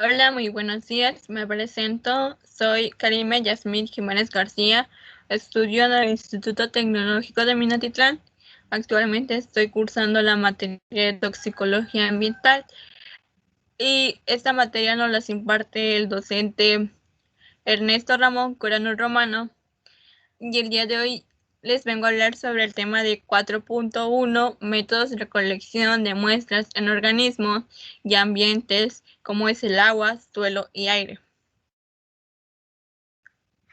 Hola, muy buenos días. Me presento. Soy Karime Yasmín Jiménez García. Estudio en el Instituto Tecnológico de Minatitlán. Actualmente estoy cursando la materia de toxicología ambiental y esta materia nos la imparte el docente Ernesto Ramón Corano Romano. Y el día de hoy les vengo a hablar sobre el tema de 4.1, métodos de recolección de muestras en organismos y ambientes como es el agua, suelo y aire.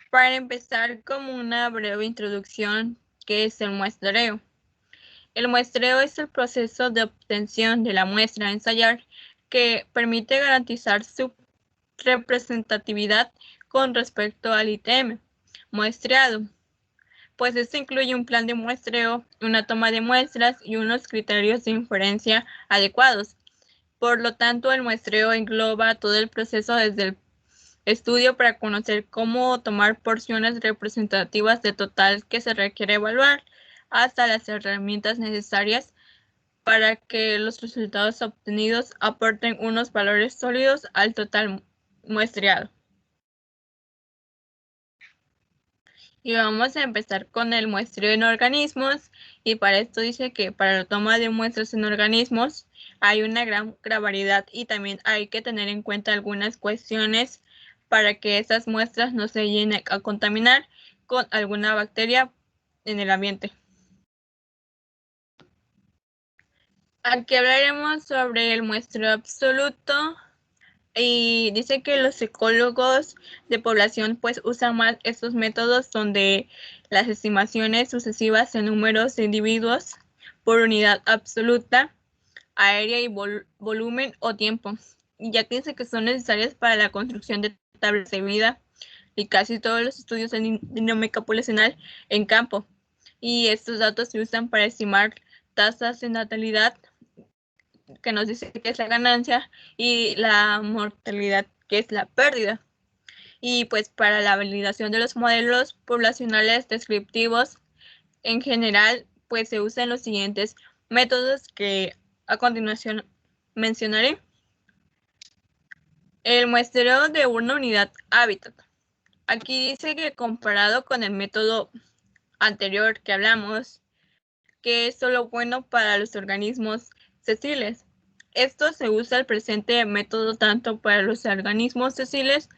Para empezar, como una breve introducción, ¿qué es el muestreo? El muestreo es el proceso de obtención de la muestra a ensayar que permite garantizar su representatividad con respecto al ítem muestreado, pues esto incluye un plan de muestreo, una toma de muestras y unos criterios de inferencia adecuados. Por lo tanto, el muestreo engloba todo el proceso desde el estudio para conocer cómo tomar porciones representativas de total que se requiere evaluar, hasta las herramientas necesarias para que los resultados obtenidos aporten unos valores sólidos al total muestreado. Y vamos a empezar con el muestreo en organismos, y para esto dice que para la toma de muestras en organismos hay una gran variedad y también hay que tener en cuenta algunas cuestiones para que esas muestras no se lleguen a contaminar con alguna bacteria en el ambiente. Aquí hablaremos sobre el muestreo absoluto. Y dice que los ecólogos de población pues usan más estos métodos donde las estimaciones sucesivas en números de individuos por unidad absoluta, área y volumen o tiempo, ya que dice que son necesarias para la construcción de tablas de vida y casi todos los estudios de dinámica poblacional en campo. Y estos datos se usan para estimar tasas de natalidad, que nos dice que es la ganancia, y la mortalidad, que es la pérdida. Y pues para la validación de los modelos poblacionales descriptivos, en general, pues se usan los siguientes métodos que a continuación mencionaré. El muestreo de una unidad hábitat. Aquí dice que comparado con el método anterior que hablamos, que es solo bueno para los organismos sesiles. Esto se usa el presente método tanto para los organismos sesiles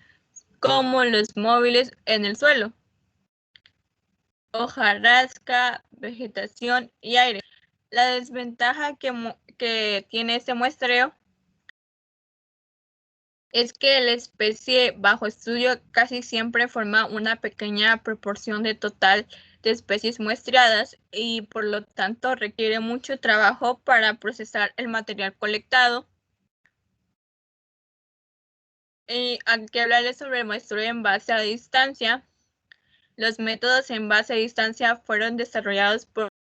como los móviles en el suelo, hojarasca, vegetación y aire. La desventaja que tiene este muestreo es que la especie bajo estudio casi siempre forma una pequeña proporción de total de especies muestreadas y por lo tanto requiere mucho trabajo para procesar el material colectado. Y aquí hablarles sobre el muestreo en base a distancia. Los métodos en base a distancia fueron desarrollados por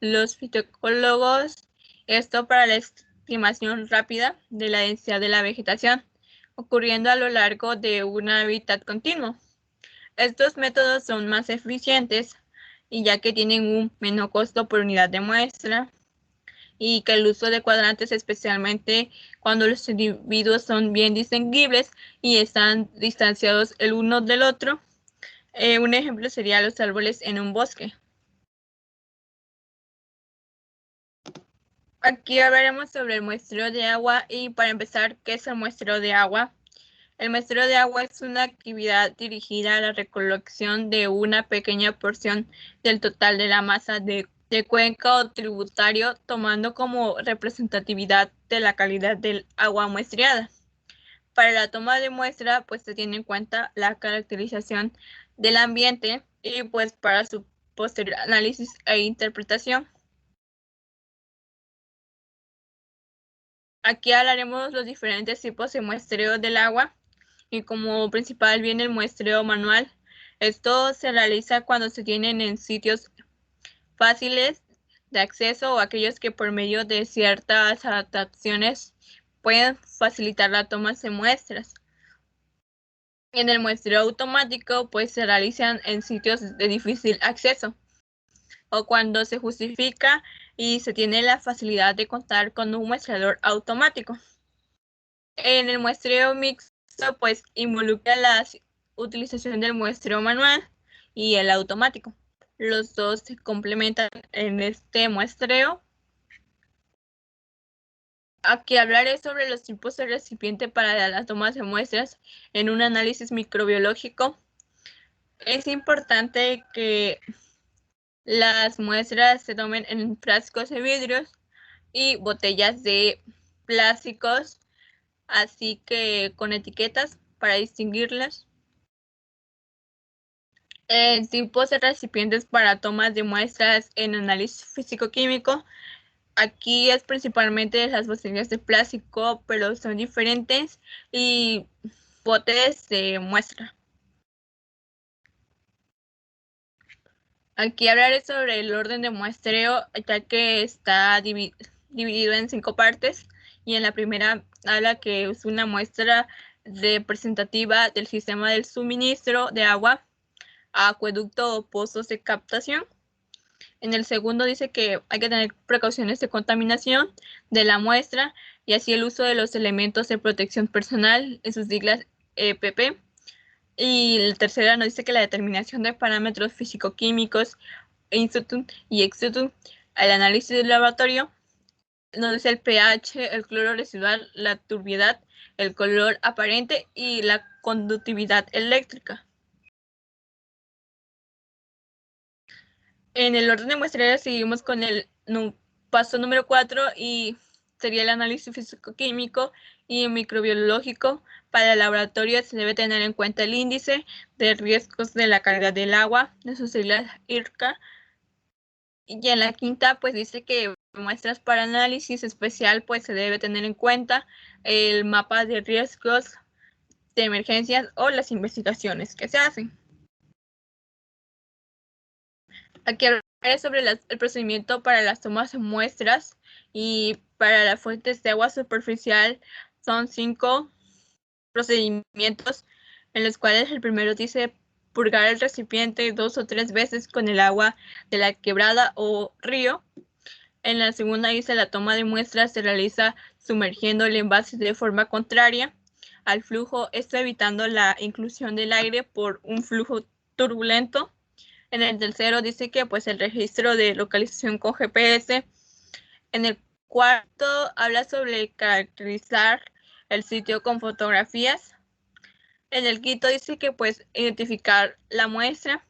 los fitoecólogos, esto para la estimación rápida de la densidad de la vegetación ocurriendo a lo largo de un hábitat continuo. Estos métodos son más eficientes y ya que tienen un menor costo por unidad de muestra, y que el uso de cuadrantes, especialmente cuando los individuos son bien distinguibles y están distanciados el uno del otro. Un ejemplo sería los árboles en un bosque. Aquí hablaremos sobre el muestreo de agua, y para empezar, ¿qué es el muestreo de agua? El muestreo de agua es una actividad dirigida a la recolección de una pequeña porción del total de la masa de cuenca o tributario, tomando como representatividad de la calidad del agua muestreada. Para la toma de muestra, pues se tiene en cuenta la caracterización del ambiente y pues para su posterior análisis e interpretación. Aquí hablaremos los diferentes tipos de muestreo del agua, y como principal viene el muestreo manual. Esto se realiza cuando se tienen en sitios fáciles de acceso o aquellos que por medio de ciertas adaptaciones pueden facilitar la toma de muestras. En el muestreo automático, pues se realizan en sitios de difícil acceso o cuando se justifica y se tiene la facilidad de contar con un muestrador automático. En el muestreo mixto, pues involucra la utilización del muestreo manual y el automático. Los dos se complementan en este muestreo. Aquí hablaré sobre los tipos de recipiente para las tomas de muestras en un análisis microbiológico. Es importante que las muestras se tomen en frascos de vidrios y botellas de plásticos, así que con etiquetas para distinguirlas. Tipos de recipientes para tomas de muestras en análisis físico-químico. Aquí es principalmente las botellas de plástico, pero son diferentes, y botes de muestra. Aquí hablaré sobre el orden de muestreo, ya que está dividido en 5 partes, y en la primera habla que es una muestra representativa del sistema del suministro de agua, acueducto o pozos de captación. En el segundo dice que hay que tener precauciones de contaminación de la muestra y así el uso de los elementos de protección personal, en sus siglas EPP. Y el tercero nos dice que la determinación de parámetros físico-químicos in situ y ex situ, el análisis del laboratorio, nos dice el pH, el cloro residual, la turbiedad, el color aparente y la conductividad eléctrica. En el orden de muestreo seguimos con el paso número 4 y sería el análisis físico-químico y microbiológico. Para el laboratorio se debe tener en cuenta el índice de riesgos de la calidad del agua, de sus siglas IRCA. Y en la quinta, pues dice que muestras para análisis especial, pues se debe tener en cuenta el mapa de riesgos de emergencias o las investigaciones que se hacen. Aquí hablaré sobre el procedimiento para las tomas de muestras, y para las fuentes de agua superficial son 5 procedimientos, en los cuales el primero dice purgar el recipiente 2 o 3 veces con el agua de la quebrada o río. En la segunda dice la toma de muestras se realiza sumergiendo el envase de forma contraria al flujo, esto evitando la inclusión del aire por un flujo turbulento. En el tercero dice que pues el registro de localización con GPS. En el cuarto habla sobre caracterizar el sitio con fotografías. En el quinto dice que pues identificar la muestra,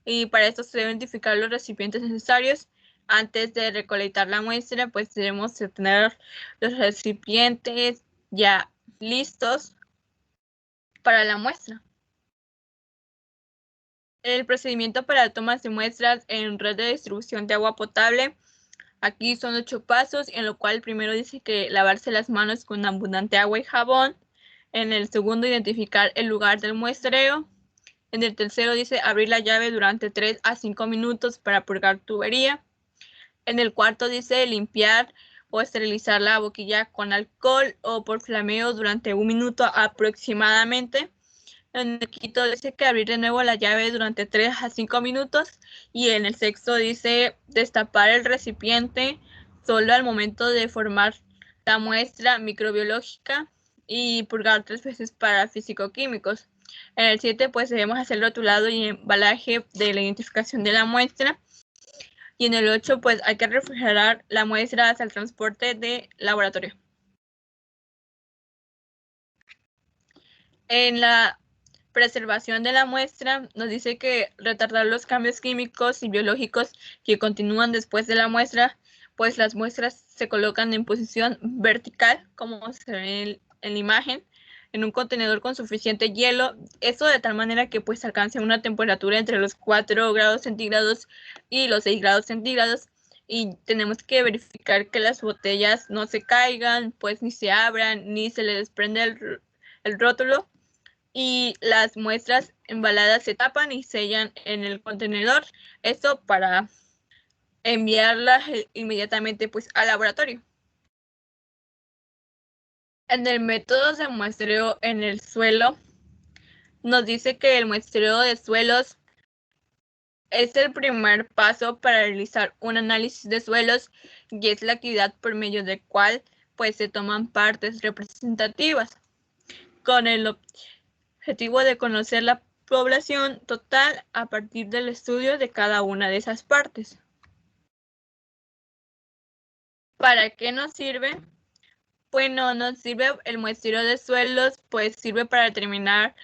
y para esto se deben identificar los recipientes necesarios. Antes de recolectar la muestra, pues debemos tener los recipientes ya listos para la muestra. El procedimiento para tomas de muestras en red de distribución de agua potable. Aquí son 8 pasos, en lo cual el primero dice que lavarse las manos con abundante agua y jabón. En el segundo, identificar el lugar del muestreo. En el tercero dice abrir la llave durante 3 a 5 minutos para purgar tubería. En el cuarto dice limpiar o esterilizar la boquilla con alcohol o por flameo durante 1 minuto aproximadamente. En el quinto dice que abrir de nuevo la llave durante 3 a 5 minutos. Y en el sexto dice destapar el recipiente solo al momento de formar la muestra microbiológica y purgar 3 veces para físico-químicos. En el 7 pues debemos hacer rotulado y embalaje de la identificación de la muestra. Y en el 8 pues hay que refrigerar la muestra hasta el transporte de laboratorio. En la preservación de la muestra nos dice que retardar los cambios químicos y biológicos que continúan después de la muestra, pues las muestras se colocan en posición vertical, como se ve en la imagen, en un contenedor con suficiente hielo, esto de tal manera que pues alcance una temperatura entre los 4 grados centígrados y los 6 grados centígrados. Y tenemos que verificar que las botellas no se caigan, pues ni se abran, ni se le desprende el rótulo, y las muestras embaladas se tapan y sellan en el contenedor, esto para enviarlas inmediatamente pues al laboratorio. En el método de muestreo en el suelo nos dice que el muestreo de suelos es el primer paso para realizar un análisis de suelos, y es la actividad por medio del cual pues se toman partes representativas con el objetivo de conocer la población total a partir del estudio de cada una de esas partes. ¿Para qué nos sirve? Bueno, nos sirve el muestreo de suelos, pues sirve para determinar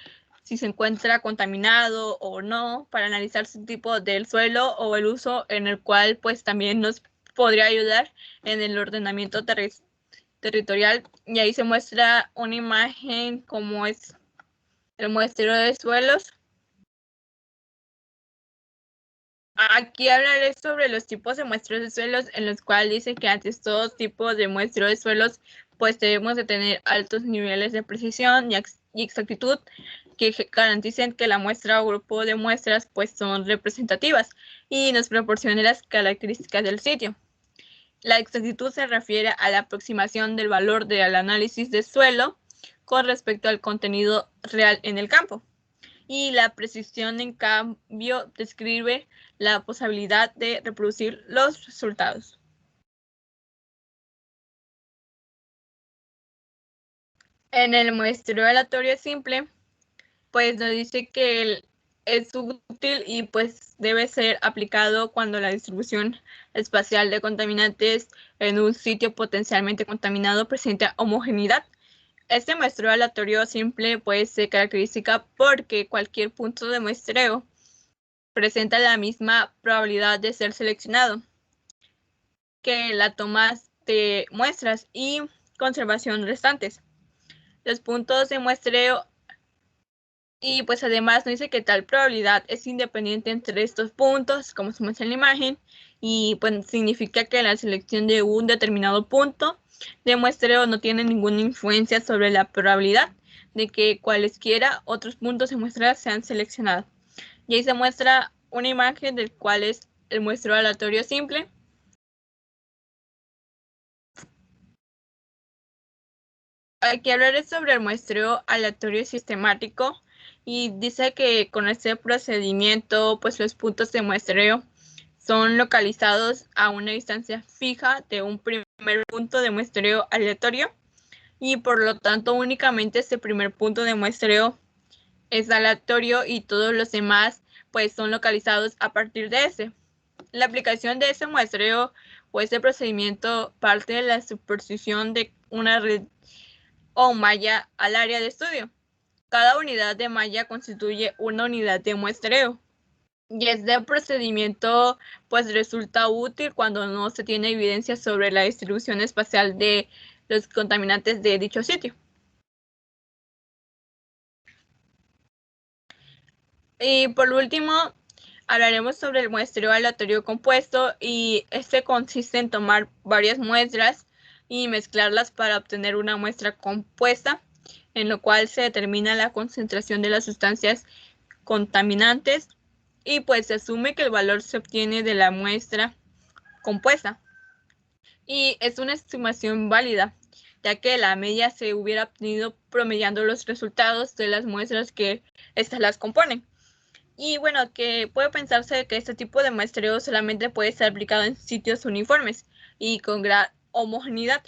si se encuentra contaminado o no, para analizar su tipo del suelo o el uso en el cual pues también nos podría ayudar en el ordenamiento territorial. Y ahí se muestra una imagen como es el muestreo de suelos. Aquí hablaré sobre los tipos de muestreos de suelos, en los cuales dice que ante estos tipos de muestreo de suelos, pues debemos de tener altos niveles de precisión y exactitud que garanticen que la muestra o grupo de muestras pues son representativas y nos proporcione las características del sitio. La exactitud se refiere a la aproximación del valor del análisis de suelo con respecto al contenido real en el campo. Y la precisión, en cambio, describe la posibilidad de reproducir los resultados. En el muestreo aleatorio simple, pues nos dice que es útil y pues debe ser aplicado cuando la distribución espacial de contaminantes en un sitio potencialmente contaminado presenta homogeneidad. Este muestreo aleatorio simple pues se caracteriza porque cualquier punto de muestreo presenta la misma probabilidad de ser seleccionado que la toma de muestras y conservación restantes. Los puntos de muestreo y pues además nos dice que tal probabilidad es independiente entre estos puntos, como se muestra en la imagen, y pues significa que la selección de un determinado punto de muestreo no tiene ninguna influencia sobre la probabilidad de que cualesquiera otros puntos de muestreo sean seleccionados. Y ahí se muestra una imagen del cual es el muestreo aleatorio simple. Aquí hablaré sobre el muestreo aleatorio sistemático y dice que con este procedimiento pues los puntos de muestreo son localizados a una distancia fija de un primer punto de muestreo aleatorio y por lo tanto únicamente este primer punto de muestreo es aleatorio y todos los demás pues son localizados a partir de ese. La aplicación de ese muestreo o este procedimiento parte de la superposición de una red o malla al área de estudio. Cada unidad de malla constituye una unidad de muestreo. Y este procedimiento pues resulta útil cuando no se tiene evidencia sobre la distribución espacial de los contaminantes de dicho sitio. Y por último, hablaremos sobre el muestreo aleatorio compuesto y este consiste en tomar varias muestras y mezclarlas para obtener una muestra compuesta, en lo cual se determina la concentración de las sustancias contaminantes y pues se asume que el valor se obtiene de la muestra compuesta y es una estimación válida, ya que la media se hubiera obtenido promediando los resultados de las muestras que estas las componen. Y bueno, que puede pensarse que este tipo de muestreo solamente puede ser aplicado en sitios uniformes y con gran homogeneidad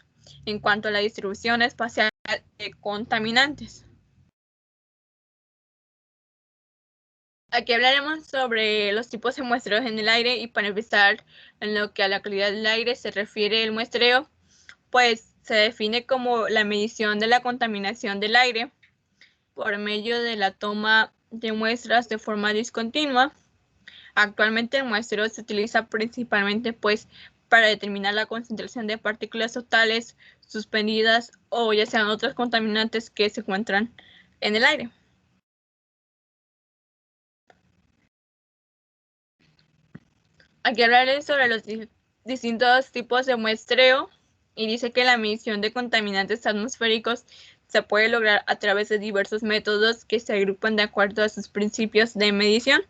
en cuanto a la distribución espacial de contaminantes. Aquí hablaremos sobre los tipos de muestreos en el aire y para empezar, en lo que a la calidad del aire se refiere el muestreo, pues se define como la medición de la contaminación del aire por medio de la toma de muestras de forma discontinua. Actualmente el muestreo se utiliza principalmente pues para determinar la concentración de partículas totales suspendidas o ya sean otros contaminantes que se encuentran en el aire. Aquí hablaré sobre los distintos tipos de muestreo y dice que la medición de contaminantes atmosféricos se puede lograr a través de diversos métodos que se agrupan de acuerdo a sus principios de medición,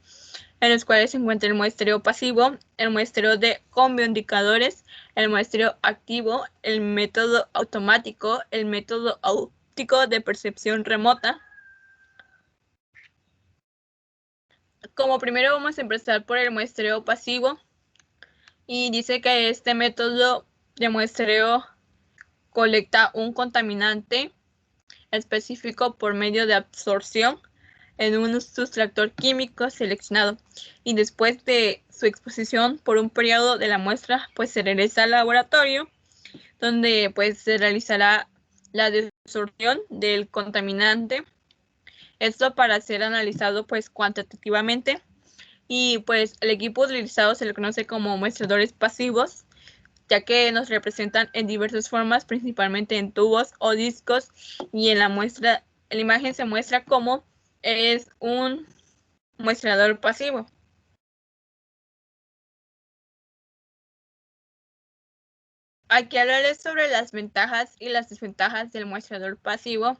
en los cuales se encuentra el muestreo pasivo, el muestreo con bioindicadores, el muestreo activo, el método automático, el método óptico de percepción remota. Como primero vamos a empezar por el muestreo pasivo y dice que este método de muestreo colecta un contaminante específico por medio de absorción en un sustractor químico seleccionado, y después de su exposición por un periodo de la muestra, pues se regresa al laboratorio, donde pues se realizará la desorción del contaminante, esto para ser analizado pues cuantitativamente, y pues el equipo utilizado se le conoce como muestradores pasivos, ya que nos representan en diversas formas, principalmente en tubos o discos, y en la imagen se muestra como es un muestrador pasivo. Aquí hablaré sobre las ventajas y las desventajas del muestrador pasivo,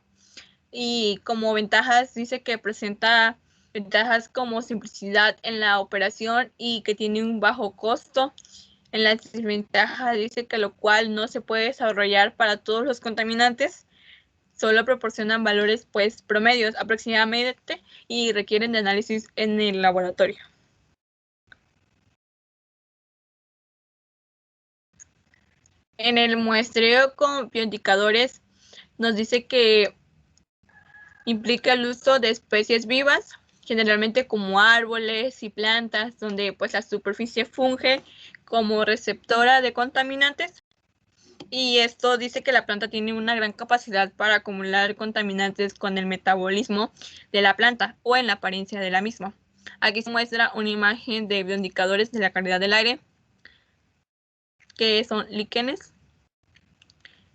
y como ventajas dice que presenta ventajas como simplicidad en la operación y que tiene un bajo costo. En las desventajas dice que lo cual no se puede desarrollar para todos los contaminantes, solo proporcionan valores pues promedios aproximadamente y requieren de análisis en el laboratorio. En el muestreo con bioindicadores nos dice que implica el uso de especies vivas, generalmente como árboles y plantas, donde pues la superficie funge como receptora de contaminantes, y esto dice que la planta tiene una gran capacidad para acumular contaminantes con el metabolismo de la planta o en la apariencia de la misma. Aquí se muestra una imagen de bioindicadores de la calidad del aire, que son líquenes.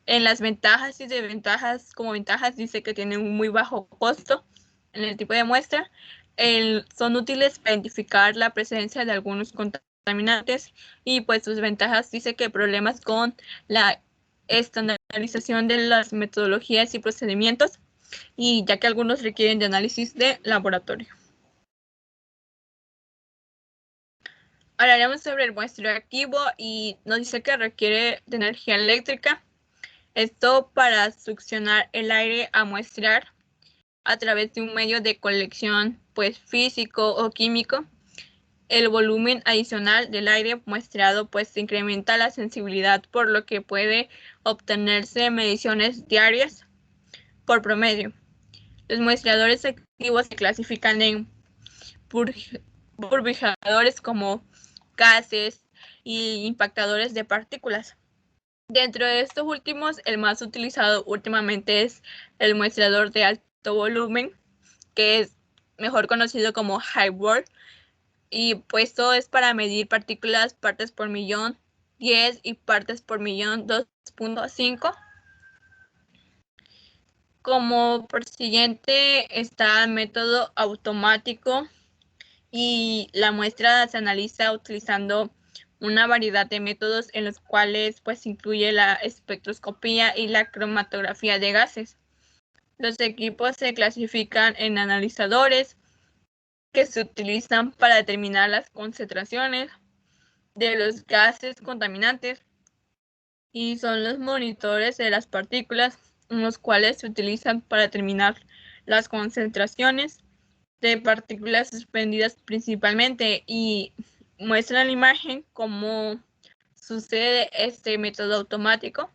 En las ventajas y desventajas, como ventajas dice que tienen un muy bajo costo en el tipo de muestra. Son útiles para identificar la presencia de algunos contaminantes, y pues sus ventajas dice que problemas con la estandarización de las metodologías y procedimientos, y ya que algunos requieren de análisis de laboratorio. Hablaremos sobre el muestreo activo, y nos dice que requiere de energía eléctrica. Esto para succionar el aire a muestrear a través de un medio de colección pues físico o químico. El volumen adicional del aire muestreado pues incrementa la sensibilidad, por lo que puede obtenerse mediciones diarias por promedio. Los muestreadores activos se clasifican en burbujadores como gases y impactadores de partículas. Dentro de estos últimos, el más utilizado últimamente es el muestreador de alto volumen, que es mejor conocido como HIVOR, y pues todo es para medir partículas partes por millón 10 y partes por millón 2.5. Como por siguiente está el método automático, y la muestra se analiza utilizando una variedad de métodos, en los cuales pues incluye la espectroscopía y la cromatografía de gases. Los equipos se clasifican en analizadores, que se utilizan para determinar las concentraciones de los gases contaminantes, y son los monitores de las partículas, los cuales se utilizan para determinar las concentraciones de partículas suspendidas principalmente, y muestran la imagen cómo sucede este método automático.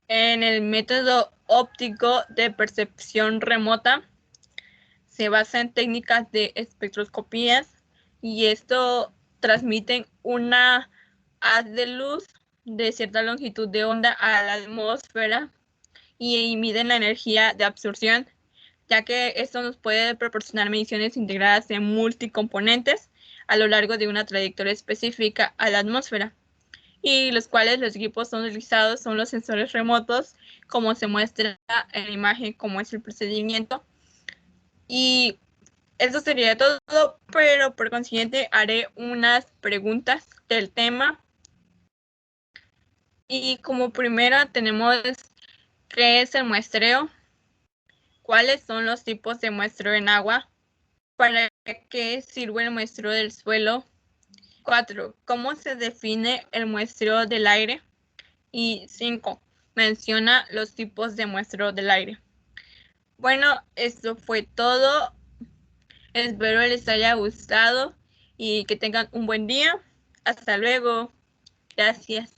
En el método óptico de percepción remota se basa en técnicas de espectroscopías, y esto transmiten una haz de luz de cierta longitud de onda a la atmósfera, y miden la energía de absorción, ya que esto nos puede proporcionar mediciones integradas de multicomponentes a lo largo de una trayectoria específica a la atmósfera, y los cuales los equipos son utilizados son los sensores remotos, como se muestra en la imagen, como es el procedimiento. Y eso sería todo, pero por consiguiente haré unas preguntas del tema. Y como primera tenemos, ¿qué es el muestreo? ¿Cuáles son los tipos de muestreo en agua? ¿Para qué sirve el muestreo del suelo? 4. ¿Cómo se define el muestreo del aire? Y 5. Menciona los tipos de muestreo del aire. Bueno, esto fue todo. Espero les haya gustado y que tengan un buen día. Hasta luego. Gracias.